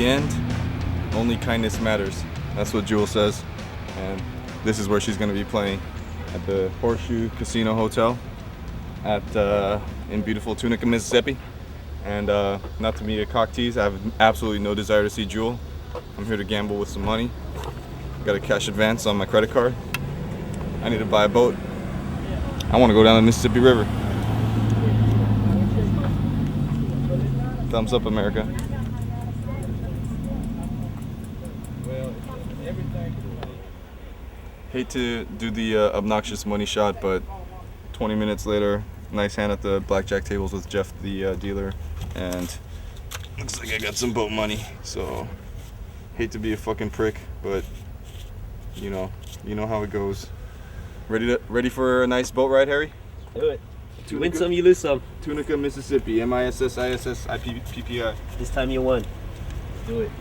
the end, only kindness matters. That's what Jewel says. And this is where she's going to be playing, at the Horseshoe Casino Hotel in beautiful Tunica, Mississippi. And not to be a cock tease, I have absolutely no desire to see Jewel. I'm here to gamble with some money. Got a cash advance on my credit card. I need to buy a boat. I want to go down the Mississippi River. Thumbs up, America. Hate to do the obnoxious money shot, but 20 minutes later, nice hand at the blackjack tables with Jeff, the dealer, and looks like I got some boat money. So, hate to be a fucking prick, but you know how it goes. Ready for a nice boat ride, Harry? Do it. You win some, you lose some. Tunica, Mississippi. MISSISSIPPI. This time you won. Do it.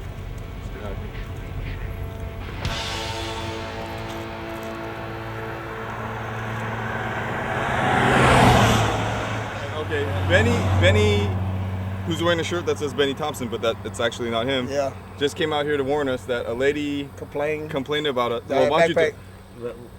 Okay, Benny, who's wearing a shirt that says Benny Thompson, but it's actually not him. Yeah. Just came out here to warn us that a lady complained about it. Well, why don't you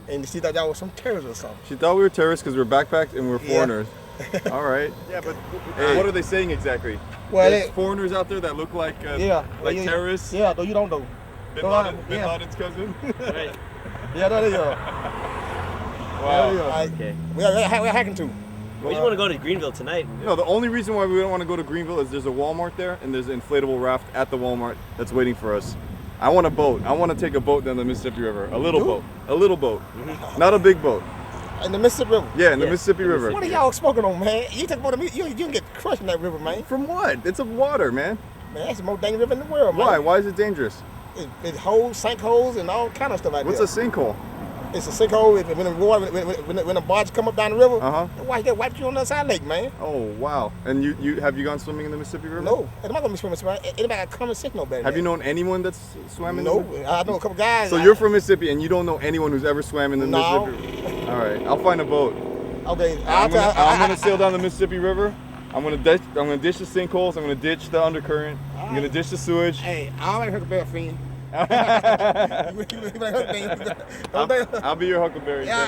and she thought y'all was some terrorists or something. She thought we were terrorists because we were backpacked and we were foreigners. Yeah. All right. Yeah, but what are they saying exactly? Well, there's foreigners out there that look like terrorists. Yeah, though you don't know. Bin Laden's cousin. Right. Yeah, that is. Wow. Okay. We're hacking too. We just want to go to Greenville tonight. No, the only reason why we don't want to go to Greenville is there's a Walmart there and there's an inflatable raft at the Walmart that's waiting for us. I want a boat. I want to take a boat down the Mississippi River. A little boat. A little boat. Not a big boat. In the Mississippi River? Yeah, in the Mississippi River. What are y'all smoking on, man? You take more than me. You can get crushed in that river, man. From what? It's a water, man. Man, that's the most dangerous river in the world, man. Why? Why is it dangerous? It holes, sinkholes, and all kind of stuff like that. What's a sinkhole? It's a sinkhole when the barge come up down the river. They wipe you on the other side of the lake, man. Oh wow! And you have you gone swimming in the Mississippi River? No, I'm not gonna be swimming. Anybody got common sense no better. Have you known anyone that's swam in? No, I know a couple guys. So you're from Mississippi and you don't know anyone who's ever swam in the Mississippi? All right, I'll find a boat. Okay, I'm gonna sail down the Mississippi River. I'm gonna ditch the sinkholes. I'm gonna ditch the undercurrent. I'm gonna ditch the sewage. Hey, I already heard about friend. I'll be your Huckleberry. Yeah,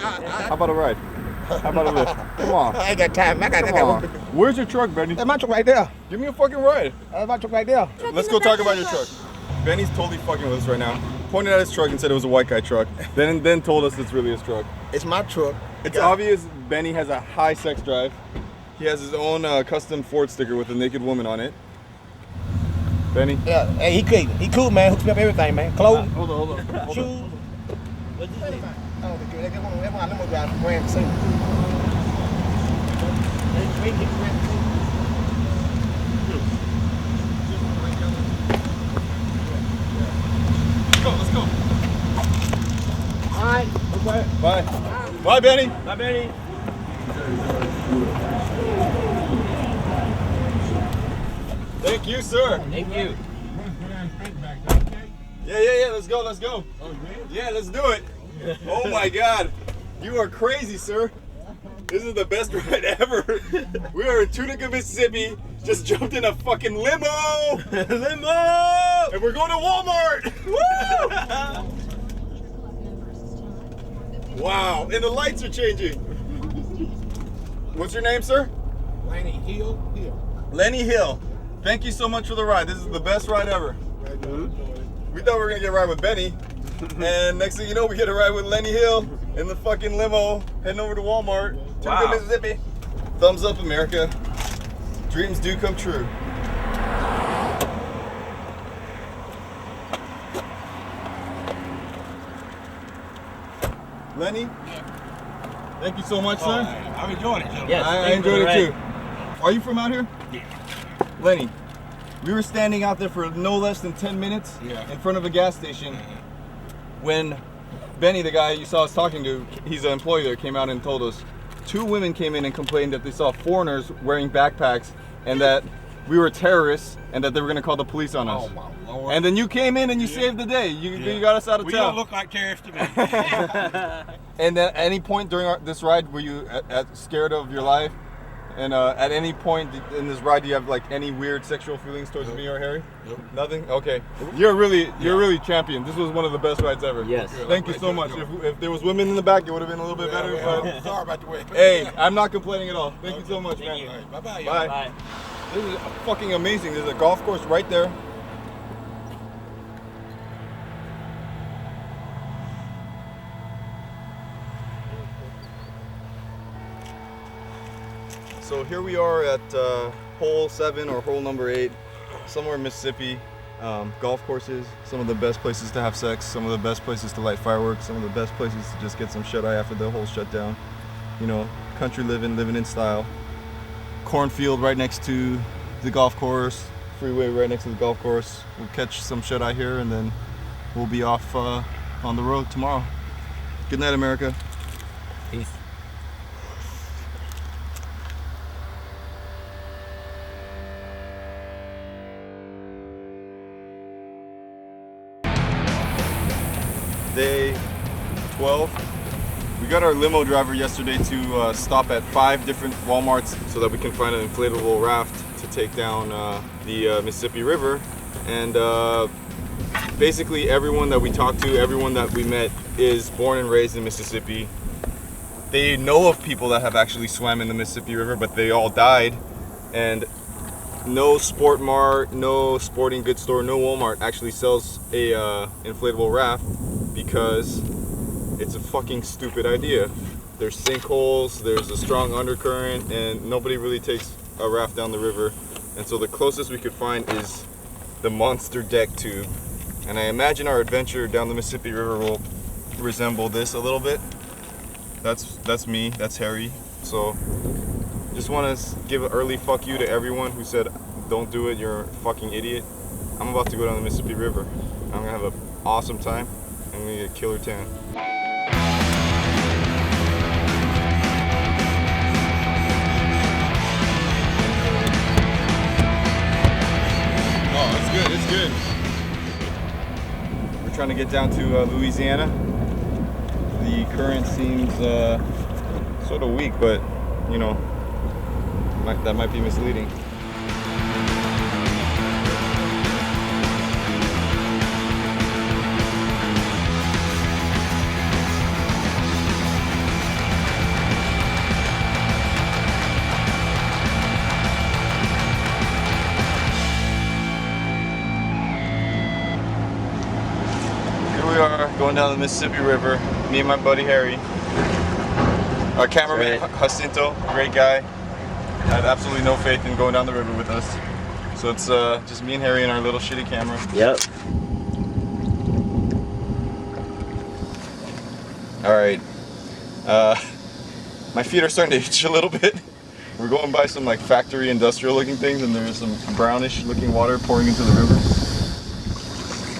how about a ride? How about a lift? Come on. I ain't got time. I got Where's your truck, Benny? That's my truck right there. Give me a fucking ride. That's my truck right there. Let's go talk about your truck. Benny's totally fucking with us right now. Pointed at his truck and said it was a white guy truck. Then told us it's really his truck. It's my truck. It's obvious Benny has a high sex drive. He has his own custom Ford sticker with a naked woman on it. Benny? Yeah, hey, he cool, man. Hooks me up everything, man. Clothes, hold on. Shoes. What did you say? I don't think they want to limo drive from Grand City. Let's go. All right. Okay. Bye. Bye, Benny. Bye, Benny. Thank you, sir. Thank you. Yeah. Let's go. Yeah, let's do it. Oh my God. You are crazy, sir. This is the best ride ever. We are in Tunica, Mississippi. Just jumped in a fucking limo. And we're going to Walmart. Woo! Wow. And the lights are changing. What's your name, sir? Lenny Hill. Lenny Hill. Thank you so much for the ride. This is the best ride ever. We thought we were gonna get a ride with Benny, and next thing you know, we get a ride with Lenny Hill in the fucking limo, heading over to Walmart, Tunica, Mississippi. Thumbs up, America. Dreams do come true. Lenny, thank you so much, sir. I'm enjoying it. Yes, I enjoyed it too. Are you from out here? Yeah. Lenny, we were standing out there for no less than 10 minutes in front of a gas station when Benny, the guy you saw us talking to, he's an employee there, came out and told us 2 women came in and complained that they saw foreigners wearing backpacks and that we were terrorists and that they were going to call the police on us. Oh my Lord. And then you came in and you saved the day. You got us out of town. We don't look like terrorists to me. And at any point during this ride were you scared of your life? And at any point in this ride, do you have like any weird sexual feelings towards me or Harry? Nope. Nothing? Okay. You're really champion. This was one of the best rides ever. Yes. Thank you so much. If there was women in the back, it would have been a little bit better. But Sorry about the way. hey, I'm not complaining at all. Thank you so much, man. All right, bye-bye. Bye. Bye. This is fucking amazing. There's a golf course right there. So here we are at hole 7 or hole number 8, somewhere in Mississippi. Golf courses, some of the best places to have sex, some of the best places to light fireworks, some of the best places to just get some shut-eye after the hole shut down. You know, country living in style. Cornfield right next to the golf course, freeway right next to the golf course. We'll catch some shut-eye here and then we'll be off on the road tomorrow. Good night, America. Peace. Day 12. We got our limo driver yesterday to stop at 5 different Walmarts so that we can find an inflatable raft to take down the Mississippi River. And basically everyone that we talked to, everyone that we met is born and raised in Mississippi. They know of people that have actually swam in the Mississippi River, but they all died. And no Sport Mart, no sporting goods store, no Walmart actually sells a inflatable raft because it's a fucking stupid idea. There's sinkholes, there's a strong undercurrent, and nobody really takes a raft down the river. And so the closest we could find is the monster deck tube. And I imagine our adventure down the Mississippi River will resemble this a little bit. That's me, that's Harry. So just want to give an early fuck you to everyone who said don't do it, you're a fucking idiot. I'm about to go down the Mississippi River. I'm gonna have an awesome time. I'm gonna get a killer tan. Oh, it's good, it's good. We're trying to get down to Louisiana. The current seems sort of weak, but you know, that might be misleading. We are going down the Mississippi River, me and my buddy Harry. Our cameraman Jacinto, great guy, had absolutely no faith in going down the river with us. So it's just me and Harry and our little shitty camera. Yep. Alright, my feet are starting to itch a little bit. We're going by some like factory industrial looking things and there's some brownish looking water pouring into the river.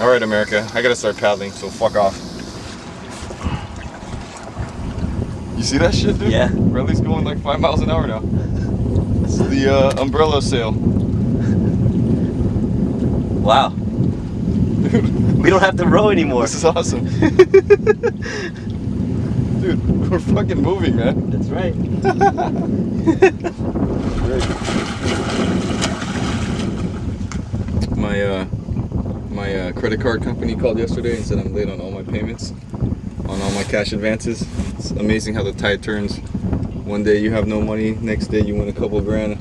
Alright, America, I gotta start paddling, so fuck off. You see that shit, dude? Yeah. Riley's going like 5 miles an hour now. It's the umbrella sail. Wow. Dude. We don't have to row anymore. This is awesome. Dude, we're fucking moving, man. That's right. My credit card company called yesterday and said I'm late on all my payments, on all my cash advances. It's amazing how the tide turns. One day you have no money, next day you win a couple grand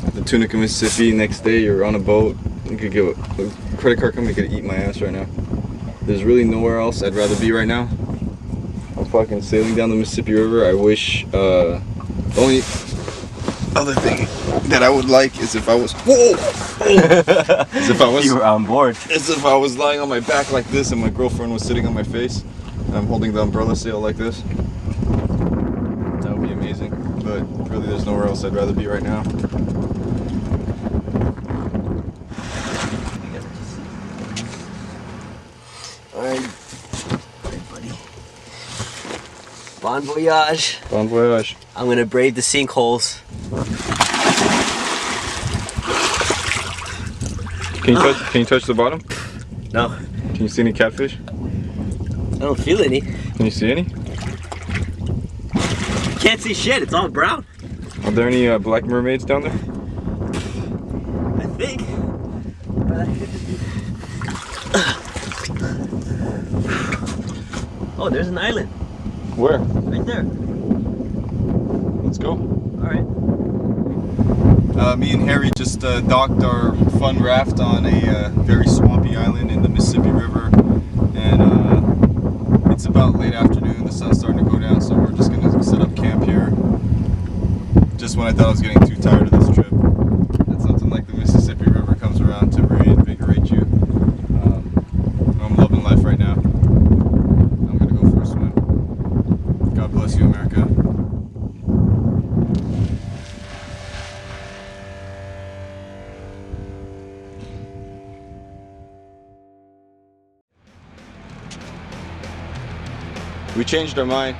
at the Tunica, Mississippi. Next day you're on a boat. You could go. The credit card company could eat my ass right now. There's really nowhere else I'd rather be right now. I'm fucking sailing down the Mississippi River. I wish the only other thing that I would like is if I was You were on board. is if I was lying on my back like this and my girlfriend was sitting on my face and I'm holding the umbrella sail like this. That would be amazing. But really there's nowhere else I'd rather be right now. Alright, buddy. Bon voyage. Bon voyage. I'm gonna brave the sinkholes. Can you touch the bottom? No. Can you see any catfish? I don't feel any. Can you see any? Can't see shit, it's all brown. Are there any black mermaids down there? I think. Oh, there's an island. Where? Right there. Let's go. Alright. Me and Harry just docked our fun raft on a very swampy island in the Mississippi River, and it's about late afternoon. The sun's starting to go down, so we're just gonna set up camp here. Just when I thought I was getting too tired of this trip, that something like the Mississippi River comes around to reinvigorate you. I'm loving life right now. I'm gonna go for a swim. God bless you, America. We changed our mind.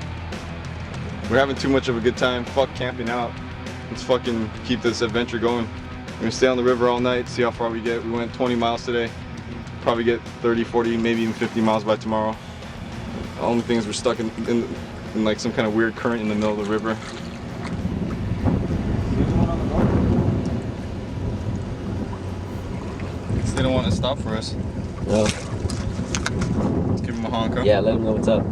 We're having too much of a good time. Fuck camping out. Let's fucking keep this adventure going. We're gonna stay on the river all night, see how far we get. We went 20 miles today. Probably get 30, 40, maybe even 50 miles by tomorrow. The only thing is we're stuck in like some kind of weird current in the middle of the river. They don't want to stop for us. No. Let's give them a honk, huh? Yeah, let them know what's up.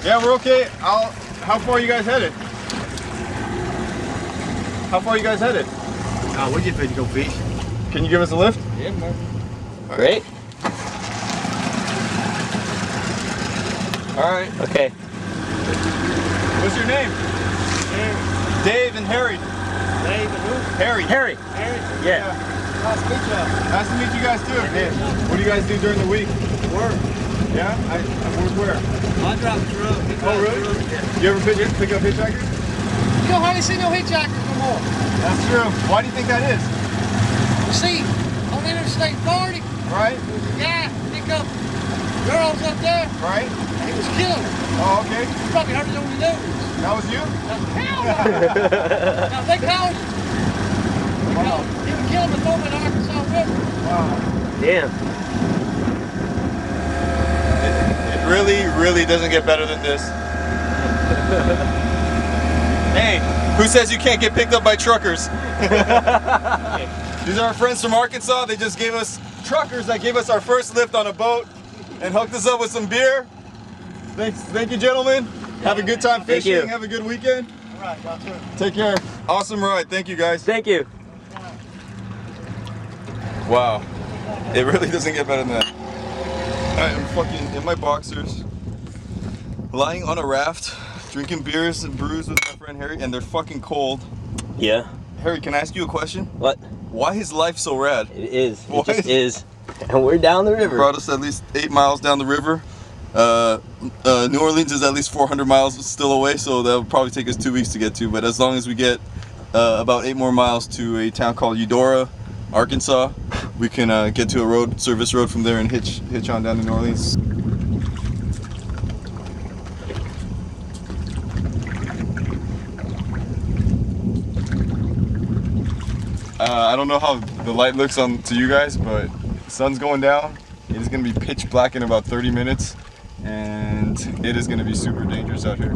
Yeah, we're okay. How far are you guys headed? How far are you guys headed? We're just ready to go fish. Can you give us a lift? Yeah, man. Great. All right. Okay. What's your name? Dave and Harry. Dave and who? Harry. Harry. Harry. Yeah. Nice to meet you. Nice to meet you guys too. What do you guys do during the week? Work. Yeah? I work where? I drive a truck. Oh, really? You ever pick up hitchhikers? You don't hardly see no hitchhikers no more. That's true. Why do you think that is? You see, on Interstate 40, Right? there was a guy pick up girls up there, Right? and he was killing them. Oh, okay. You probably heard it on the news. That was you? Hell no! Now, they called him. He would kill them before the Arkansas River. Wow. Damn. It really doesn't get better than this. Hey, who says you can't get picked up by truckers? These are our friends from Arkansas. They just gave us truckers that gave us our first lift on a boat and hooked us up with some beer. Thank you, gentlemen. Have a good time fishing. Thank you. Have a good weekend. All right, y'all too. Take care. Awesome ride. Thank you, guys. Thank you. Wow. It really doesn't get better than that. I am fucking in my boxers, lying on a raft, drinking beers and brews with my friend Harry, and they're fucking cold. Yeah. Harry, can I ask you a question? What? Why is life so rad? It is. Why It just is. And we're down the river. Brought us at least 8 miles down the river. New Orleans is at least 400 miles still away, so that'll probably take us 2 weeks to get to. But as long as we get about 8 more miles to a town called Eudora, Arkansas, we can get to a service road from there and hitch on down to New Orleans. I don't know how the light looks on to you guys, but the sun's going down. It is going to be pitch black in about 30 minutes, and it is going to be super dangerous out here.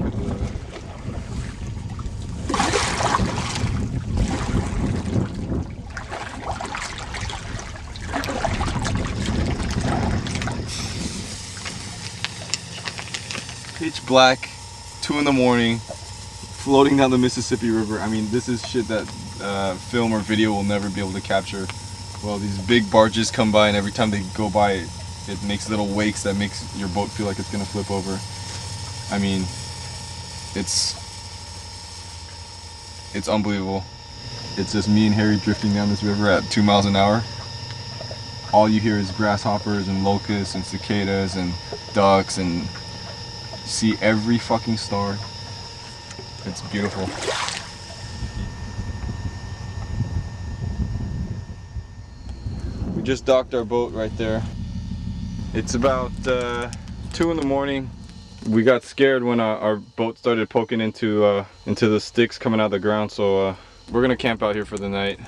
Pitch black, 2 in the morning, floating down the Mississippi River. I mean, this is shit that film or video will never be able to capture. Well, these big barges come by, and every time they go by, it makes little wakes that makes your boat feel like it's gonna flip over. I mean, it's unbelievable. It's just me and Harry drifting down this river at 2 miles an hour. All you hear is grasshoppers and locusts and cicadas and ducks, and see every fucking star. It's beautiful. We just docked our boat right there. It's about 2 in the morning. We got scared when our boat started poking into the sticks coming out of the ground, so we're gonna camp out here for the night.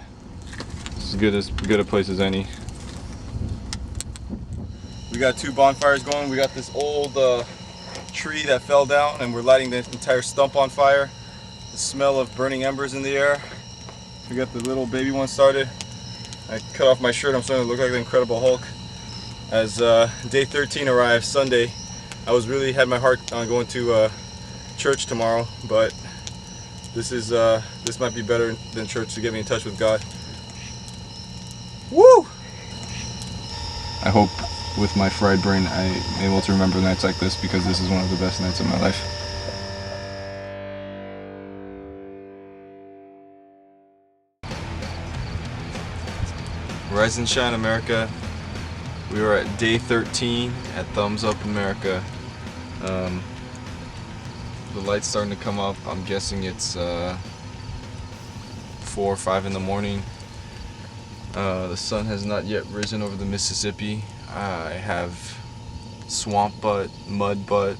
It's as good a place as any. We got 2 bonfires going. We got this old tree that fell down, and we're lighting the entire stump on fire. The smell of burning embers in the air. We got the little baby one started. I cut off my shirt. I'm starting to look like the Incredible Hulk. As day 13 arrives, Sunday, I was really had my heart on going to church tomorrow, but this might be better than church to get me in touch with God. Woo! I hope with my fried brain I'm able to remember nights like this, because this is one of the best nights of my life. Rise and shine, America. We are at day 13 at Thumbs Up America. The light's starting to come up. I'm guessing it's 4 or 5 in the morning. The sun has not yet risen over the Mississippi. I have swamp butt, mud butt.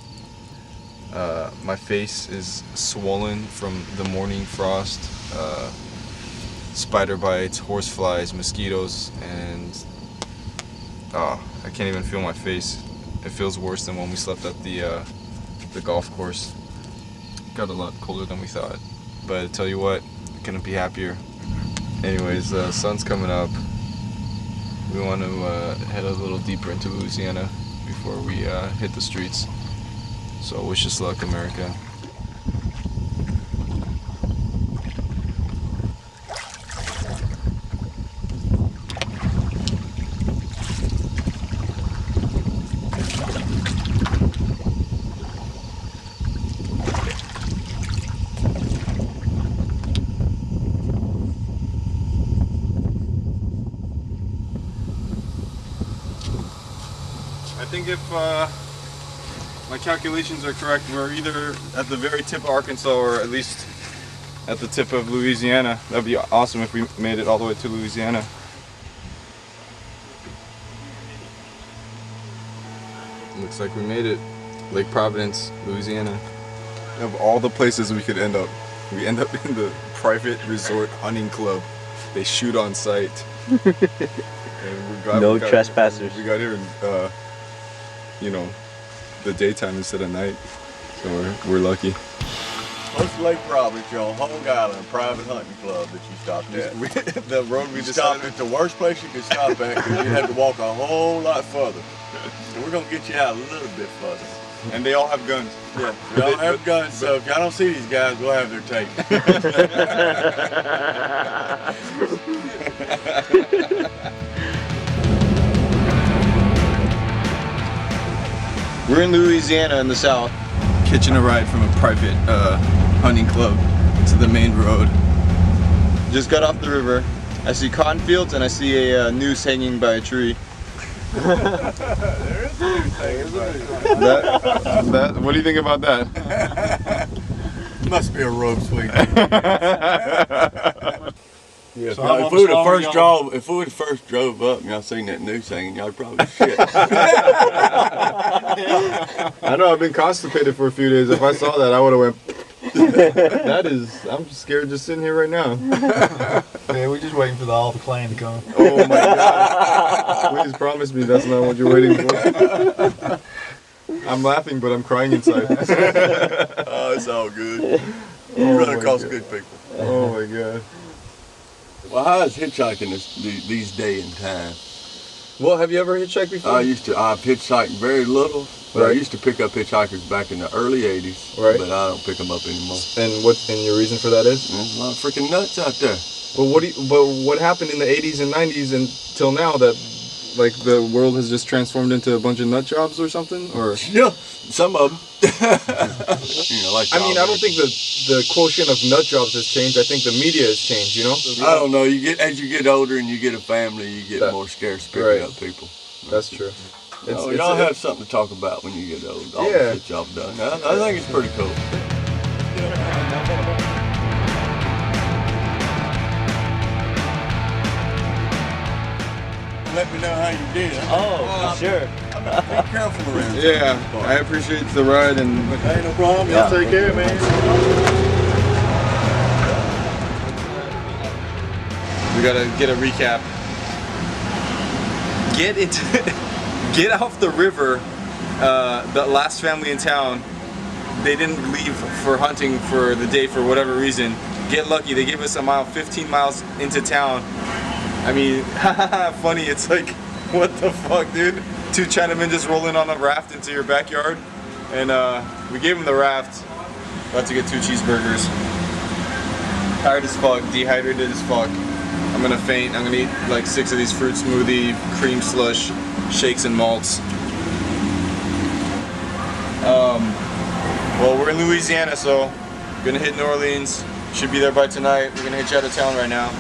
My face is swollen from the morning frost, spider bites, horse flies, mosquitoes, and I can't even feel my face. It feels worse than when we slept at the golf course. Got a lot colder than we thought, but I tell you what, couldn't be happier. Anyways, the sun's coming up. We want to head a little deeper into Louisiana before we hit the streets. So wish us luck, America. I think if my calculations are correct, we're either at the very tip of Arkansas or at least at the tip of Louisiana. That'd be awesome if we made it all the way to Louisiana. Looks like we made it. Lake Providence, Louisiana. Of all the places we could end up, we end up in the private resort hunting club. They shoot on sight. No trespassers. We got here in you know, the daytime instead of night, so we're lucky. What's Lake Providence, your Hog Island private hunting club that you stopped at? The road we stopped at the worst place you could stop at, because you had to walk a whole lot further. So we're gonna get you out a little bit further. And they all have guns. Yeah, we all have guns, so if y'all don't see these guys, we'll have their tape. We're in Louisiana in the south, catching a ride from a private hunting club to the main road. Just got off the river. I see cotton fields and I see a noose hanging by a tree. There is a noose hanging by a tree. What do you think about that? Must be a rope swing. Yeah, So if we would have first drove up and y'all seen that noose hanging, y'all probably shit. I know, I've been constipated for a few days. If I saw that, I would have went. I'm scared just sitting here right now. Yeah, we're just waiting for all the clan to come. Oh my God. Please promise me that's not what you're waiting for. I'm laughing, but I'm crying inside. Oh, it's all good. You run across good people. Oh my God. Well, how is hitchhiking these day and time? Well, have you ever hitchhiked before? I've hitchhiked very little, but I Right. used to pick up hitchhikers back in the early 80s, Right. but I don't pick them up anymore. And your reason for that is? There's a lot of freaking nuts out there. But what happened in the 80s and 90s until now that like the world has just transformed into a bunch of nut jobs or something? Or Yeah, some of them. Like I mean, I don't think the quotient of nut jobs has changed. I think the media has changed, you know? I don't know. As you get older and you get a family, you get more scarce picking right. up people. That's true. Y'all have something to talk about when you get old. All Yeah. the shit y'all done. I think it's pretty cool. Let me know how you did. Oh, sure. Be careful around here. Yeah, I appreciate the ride and Ain't no problem. Y'all take care, man. we gotta get a recap. Get off the river the last family in town, they didn't leave for hunting for the day for whatever reason. Get lucky, they gave us a mile, 15 miles into town. I mean, funny, it's like, what the fuck, dude? Two Chinamen just rolling on a raft into your backyard. And we gave them the raft. About to get 2 cheeseburgers. Tired as fuck, dehydrated as fuck. I'm gonna faint. I'm gonna eat like 6 of these fruit smoothie, cream slush, shakes and malts. Well, we're in Louisiana, so gonna hit New Orleans. Should be there by tonight. We're gonna hit you out of town right now.